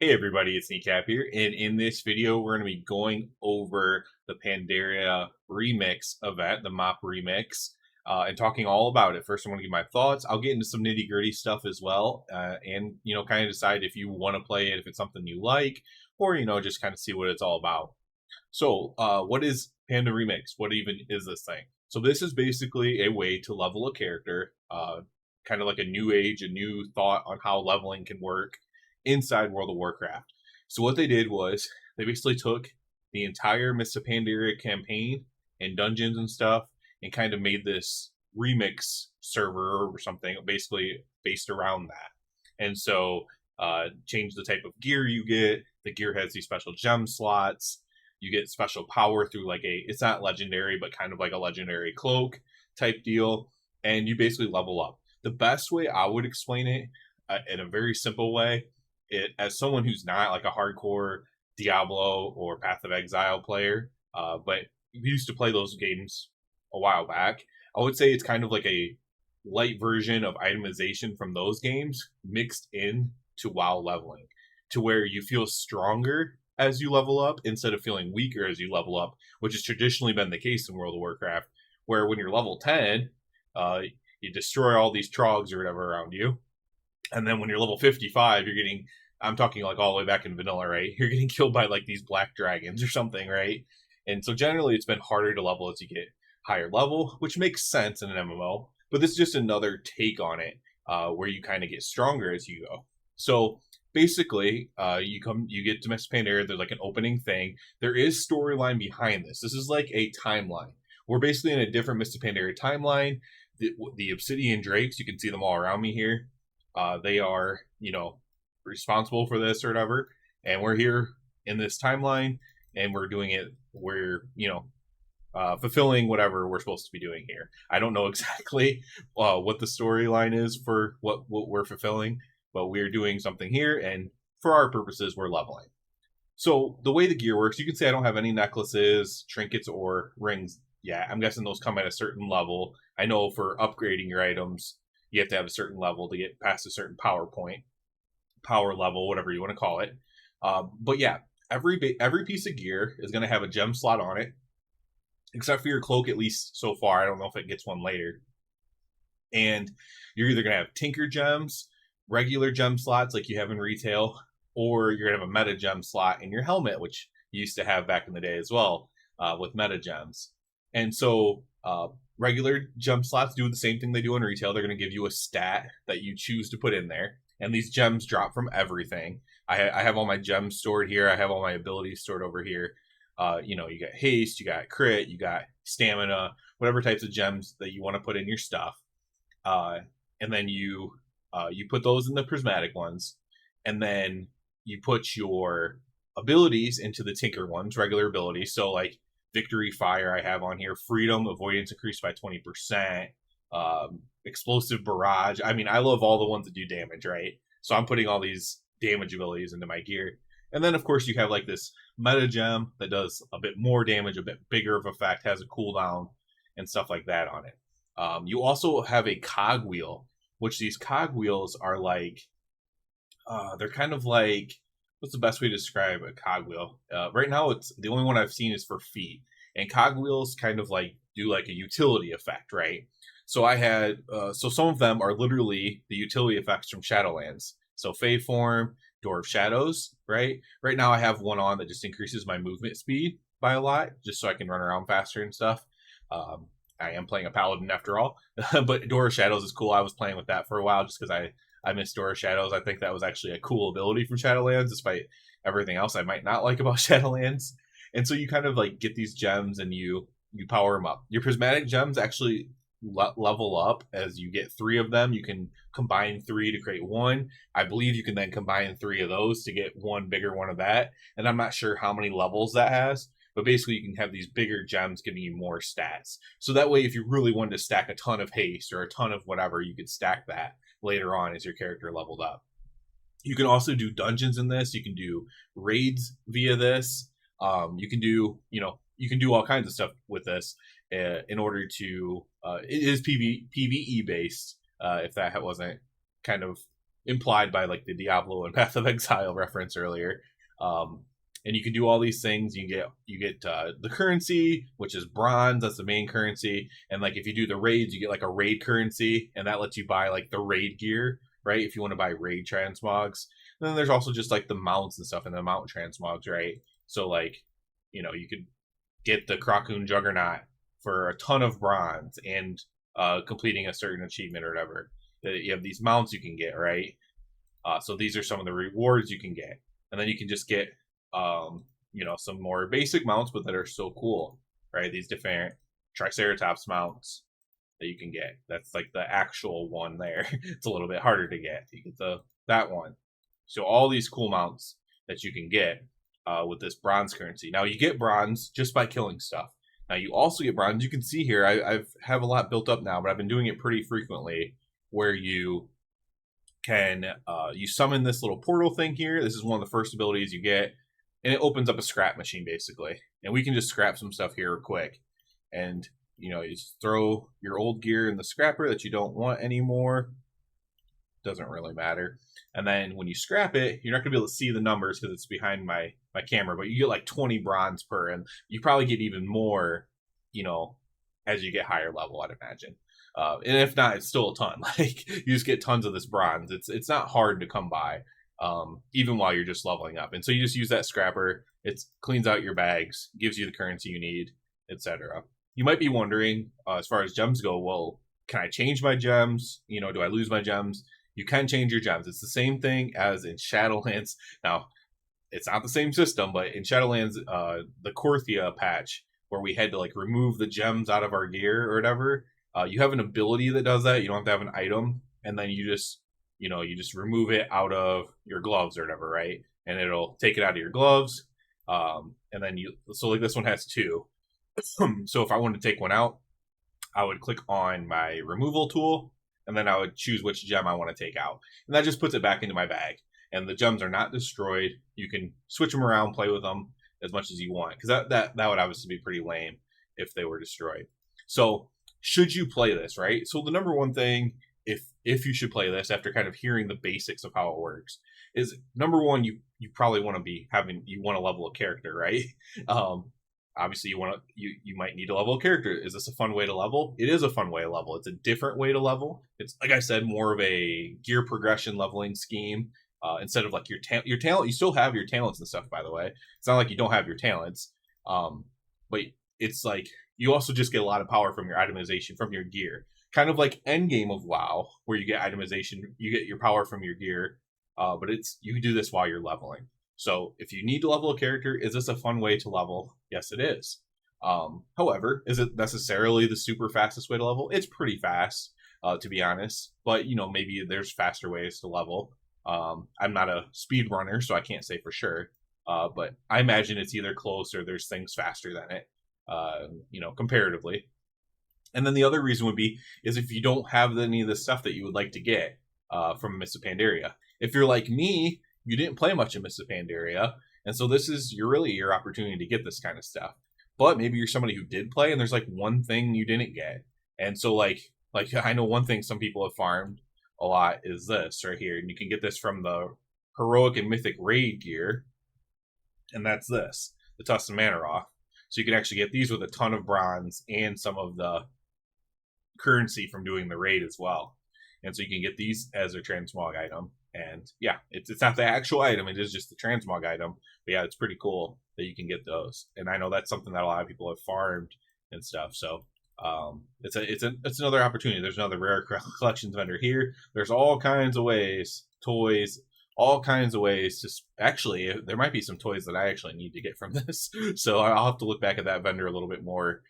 Hey everybody, it's Kneecap here, and in this video we're going to be going over the Pandaria remix event, the mop remix, and talking all about it. First, I want to give my thoughts. I'll get into some nitty gritty stuff as well, and kind of decide if you want to play it, if it's something you like, or just kind of see what it's all about. So, what is Panda Remix? What even is this thing? So, this is basically a way to level a character, kind of like a new age, a new thought on how leveling can work inside World of Warcraft. So, what they did was they basically took the entire Mr. Pandaria campaign and dungeons and stuff and kind of made this remix server or something basically based around that. And so, change the type of gear you get. The gear has these special gem slots. You get special power through it's not legendary, but kind of like a legendary cloak type deal. And you basically level up. The best way I would explain it, in a very simple way, as someone who's not like a hardcore Diablo or Path of Exile player, but used to play those games a while back, I would say it's kind of like a light version of itemization from those games mixed in to WoW leveling, to where you feel stronger as you level up instead of feeling weaker as you level up, which has traditionally been the case in World of Warcraft, where when you're level 10, you destroy all these trogs or whatever around you. And then when you're level 55, you're getting, I'm talking like all the way back in vanilla, right? You're getting killed by like these black dragons or something, right? And so generally it's been harder to level as you get higher level, which makes sense in an MMO. But this is just another take on it, where you kind of get stronger as you go. So basically, you get to Miss Pandaria. There's like an opening thing. There is storyline behind this. This is like a timeline. We're basically in a different Miss Pandaria timeline. The Obsidian Drakes, you can see them all around me here. They are, responsible for this or whatever. And we're here in this timeline, and we're doing it. We're, fulfilling whatever we're supposed to be doing here. I don't know exactly what the storyline is for what we're fulfilling, but we're doing something here, and for our purposes, we're leveling. So the way the gear works, you can see I don't have any necklaces, trinkets, or rings yet. I'm guessing those come at a certain level. I know for upgrading your items, you have to have a certain level to get past a certain power level, whatever you want to call it. But yeah, every piece of gear is going to have a gem slot on it, except for your cloak, at least so far. I don't know if it gets one later. And you're either going to have tinker gems, regular gem slots like you have in retail, or you're going to have a meta gem slot in your helmet, which you used to have back in the day as well, with meta gems. And so regular gem slots do the same thing they do in retail. They're going to give you a stat that you choose to put in there. And these gems drop from everything. I have all my gems stored here. I have all my abilities stored over here. You got haste, you got crit, you got stamina, whatever types of gems that you want to put in your stuff. And then you put those in the prismatic ones, and then you put your abilities into the tinker ones, regular abilities. So like victory fire, I have on here, freedom, avoidance increased by 20%, explosive barrage. I mean, I love all the ones that do damage, right? So I'm putting all these damage abilities into my gear. And then, of course, you have like this meta gem that does a bit more damage, a bit bigger of effect, has a cooldown, and stuff like that on it. You also have a cogwheel, which these cogwheels are like, they're kind of like, what's the best way to describe a cogwheel? Right now, it's the only one I've seen is for feet, and cogwheels kind of like do like a utility effect, right? So I had, so some of them are literally the utility effects from Shadowlands. So Fey Form, Door of Shadows, right? Right now I have one on that just increases my movement speed by a lot, just so I can run around faster and stuff. I am playing a paladin after all, but Door of Shadows is cool. I was playing with that for a while just because I miss Door of Shadows. I think that was actually a cool ability from Shadowlands, despite everything else I might not like about Shadowlands. And so you kind of like get these gems and you power them up. Your prismatic gems actually level up as you get 3 of them. You can combine 3 to create 1. I believe you can then combine 3 of those to get one bigger one of that. And I'm not sure how many levels that has, but basically you can have these bigger gems giving you more stats. So that way, if you really wanted to stack a ton of haste or a ton of whatever, you could stack that later on as your character leveled up. You can also do dungeons in this. You can do raids via this. You can do, you can do all kinds of stuff with this in order to. It is PVE based. If that wasn't kind of implied by like the Diablo and Path of Exile reference earlier. And you can do all these things. You get the currency, which is bronze. That's the main currency. And like if you do the raids, you get like a raid currency, and that lets you buy like the raid gear, right? If you want to buy raid transmogs. And then there's also just like the mounts and stuff, and the mount transmogs, right? So like, you could get the Krakoon Juggernaut for a ton of bronze and completing a certain achievement or whatever. You have these mounts you can get, right? So these are some of the rewards you can get, and then you can just get some more basic mounts, but that are so cool, right? These different Triceratops mounts that you can get. That's like the actual one there. It's a little bit harder to get. You get that one. So all these cool mounts that you can get with this bronze currency. Now you get bronze just by killing stuff. Now you also get bronze. You can see here, I have a lot built up now, but I've been doing it pretty frequently, where you can you summon this little portal thing here. This is one of the first abilities you get, and it opens up a scrap machine basically. And we can just scrap some stuff here quick. And you just throw your old gear in the scrapper that you don't want anymore. Doesn't really matter. And then when you scrap it, you're not going to be able to see the numbers because it's behind my camera, but you get like 20 bronze per, and you probably get even more, as you get higher level, I'd imagine. And if not, it's still a ton. Like you just get tons of this bronze. It's not hard to come by, even while you're just leveling up. And so you just use that scrapper. It cleans out your bags, gives you the currency you need, etc. You might be wondering, as far as gems go, well, can I change my gems? Do I lose my gems? You can change your gems. It's the same thing as in Shadowlands. Now, it's not the same system, but in Shadowlands, the Korthia patch, where we had to like remove the gems out of our gear or whatever, you have an ability that does that. You don't have to have an item, and then you just remove it out of your gloves or whatever, right? And it'll take it out of your gloves. And then so like this one has 2. So if I wanted to take one out, I would click on my removal tool, and then I would choose which gem I want to take out. And that just puts it back into my bag. And the gems are not destroyed. You can switch them around, play with them as much as you want. Because that would obviously be pretty lame if they were destroyed. So should you play this, right? So the number one thing, if you should play this after kind of hearing the basics of how it works, is number one, you probably want to level a character, right? Obviously you might need to level a character. Is this a fun way to level? It is a fun way to level. It's a different way to level. It's, like I said, more of a gear progression leveling scheme, instead of like your talent. You still have your talents and stuff, by the way. It's not like you don't have your talents, but it's like you also just get a lot of power from your itemization from your gear, kind of like endgame of WoW, where you get itemization, you get your power from your gear, but you can do this while you're leveling. So if you need to level a character, is this a fun way to level? Yes, it is. However, is it necessarily the super fastest way to level? It's pretty fast, to be honest. But, maybe there's faster ways to level. I'm not a speed runner, so I can't say for sure. But I imagine it's either close or there's things faster than it, comparatively. And then the other reason would be is if you don't have any of the stuff that you would like to get from Mists of Pandaria. If you're like me, you didn't play much of Mists of Pandaria, and so this is your opportunity to get this kind of stuff. But maybe you're somebody who did play, and there's like one thing you didn't get, and so like I know one thing some people have farmed a lot is this right here, and you can get this from the heroic and mythic raid gear, and that's this, the Tusken Manaroth. So you can actually get these with a ton of bronze and some of the currency from doing the raid as well, and so you can get these as a transmog item. And yeah, it's not the actual item, it is just the transmog item. But yeah, it's pretty cool that you can get those. And I know that's something that a lot of people have farmed and stuff. So it's another opportunity. There's another rare collections vendor here. There's all kinds of ways, toys, all kinds of ways to actually, there might be some toys that I actually need to get from this. So I'll have to look back at that vendor a little bit more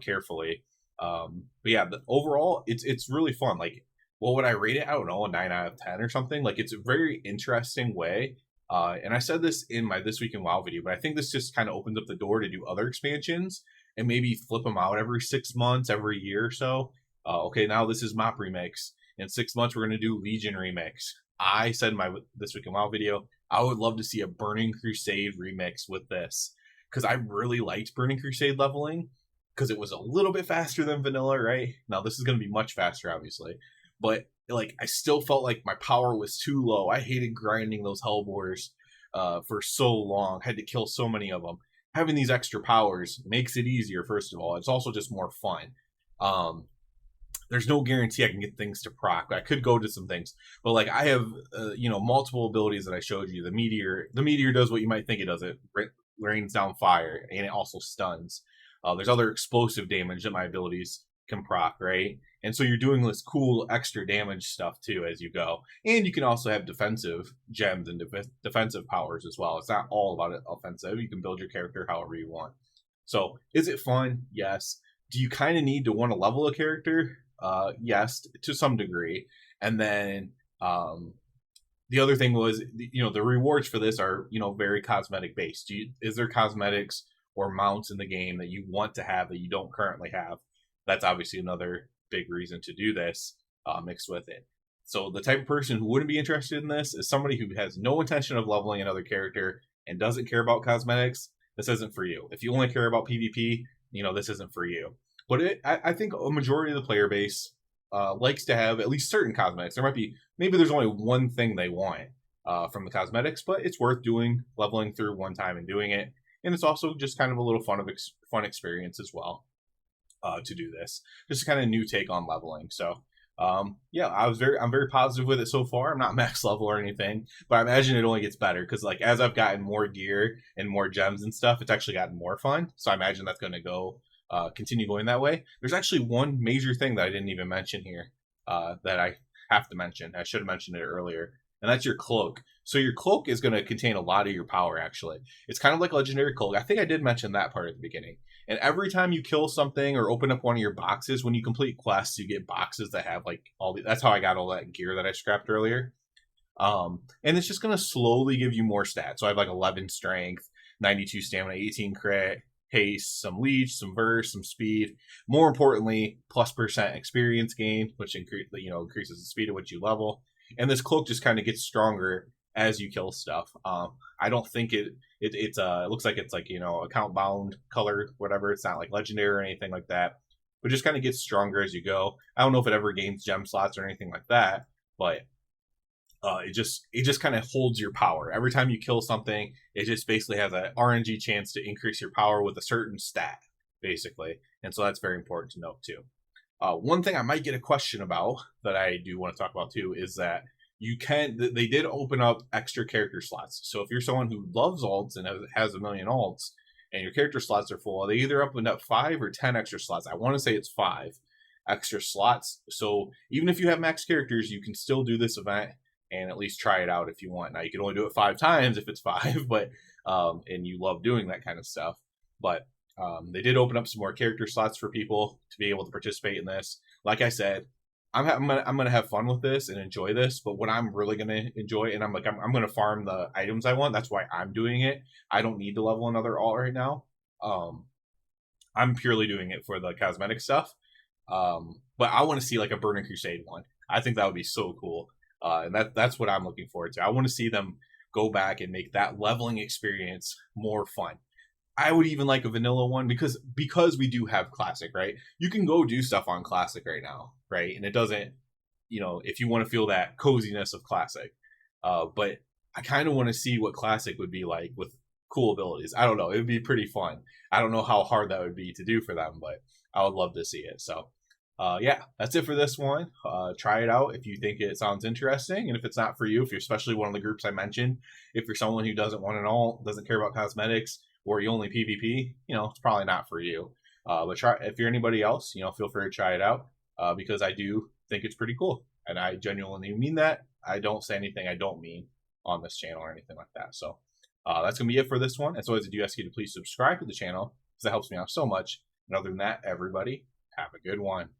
carefully. But yeah, overall, it's really fun. Like, what would I rate it? I don't know, a 9 out of 10 or something. Like, it's a very interesting way. And I said this in my This Week in WoW video, but I think this just kind of opens up the door to do other expansions and maybe flip them out every 6 months, every year or so. Okay, now this is Mop Remix. In 6 months, we're going to do Legion Remix. I said in my This Week in WoW video, I would love to see a Burning Crusade remix with this, because I really liked Burning Crusade leveling, because it was a little bit faster than vanilla, right? Now, this is going to be much faster, obviously. But like I still felt like my power was too low. I hated grinding those hellbores for so long. Had to kill so many of them. Having these extra powers makes it easier. First of all, it's also just more fun. Um, there's no guarantee I can get things to proc. I could go to some things, but like I have, multiple abilities that I showed you. The meteor does what you might think it does. It rains down fire, and it also stuns. There's other explosive damage that my abilities can proc, right? And so you're doing this cool extra damage stuff too as you go. And you can also have defensive gems and defensive powers as well. It's not all about it offensive. You can build your character however you want. So is it fun? Yes. Do you kind of need to want to level a character? Yes, to some degree. And then the other thing was, the rewards for this are, very cosmetic based. Is there cosmetics or mounts in the game that you want to have that you don't currently have? That's obviously another big reason to do this mixed with it. So the type of person who wouldn't be interested in this is somebody who has no intention of leveling another character and doesn't care about cosmetics. This isn't for you. If you only care about PvP, this isn't for you. But I think a majority of the player base likes to have at least certain cosmetics. There might be, maybe there's only one thing they want from the cosmetics, but it's worth leveling through one time and doing it. And it's also just kind of a little fun experience as well to do this. Just kind of new take on leveling. So yeah, I'm very positive with it so far. I'm not max level or anything, but I imagine it only gets better because like as I've gotten more gear and more gems and stuff, it's actually gotten more fun. So I imagine that's going to go continue going that way. There's actually one major thing that I didn't even mention here that I have to mention. I should have mentioned it earlier, and that's your cloak. So your cloak is going to contain a lot of your power, actually. It's kind of like a legendary cloak. I think I did mention that part at the beginning. And every time you kill something or open up one of your boxes, when you complete quests, you get boxes that have like that's how I got all that gear that I scrapped earlier. And it's just going to slowly give you more stats. So I have like 11 strength, 92 stamina, 18 crit, haste, some leech, some verse, some speed. More importantly, +% experience gain, which increases the speed at which you level. And this cloak just kind of gets stronger as you kill stuff. I don't think it looks like it's like account bound color, whatever. It's not like legendary or anything like that, but just kind of gets stronger as you go. I don't know if it ever gains gem slots or anything like that, but it just kind of holds your power. Every time you kill something, it just basically has a RNG chance to increase your power with a certain stat, basically. And so that's very important to note too. One thing I might get a question about that I do want to talk about too is that they did open up extra character slots. So if you're someone who loves alts and has a million alts and your character slots are full, they either opened up 5 or 10 extra slots. I want to say it's 5 extra slots. So even if you have max characters, you can still do this event and at least try it out if you want. Now you can only do it 5 times if it's 5, but and you love doing that kind of stuff. But they did open up some more character slots for people to be able to participate in this. Like I said, I'm gonna have fun with this and enjoy this. But what I'm really gonna enjoy, and I'm gonna farm the items I want. That's why I'm doing it. I don't need to level another alt right now. I'm purely doing it for the cosmetic stuff. But I want to see like a Burning Crusade one. I think that would be so cool. And that's what I'm looking forward to. I want to see them go back and make that leveling experience more fun. I would even like a vanilla one because we do have classic, right? You can go do stuff on classic right now, right? And it doesn't, if you want to feel that coziness of classic. But I kind of want to see what classic would be like with cool abilities. I don't know. It would be pretty fun. I don't know how hard that would be to do for them, but I would love to see it. So yeah, that's it for this one. Try it out if you think it sounds interesting. And if it's not for you, if you're especially one of the groups I mentioned, if you're someone who doesn't want it all, doesn't care about cosmetics, or you only PvP, it's probably not for you. But try, if you're anybody else, feel free to try it out because I do think it's pretty cool. And I genuinely mean that. I don't say anything I don't mean on this channel or anything like that. So that's going to be it for this one. As always, I do ask you to please subscribe to the channel because that helps me out so much. And other than that, everybody, have a good one.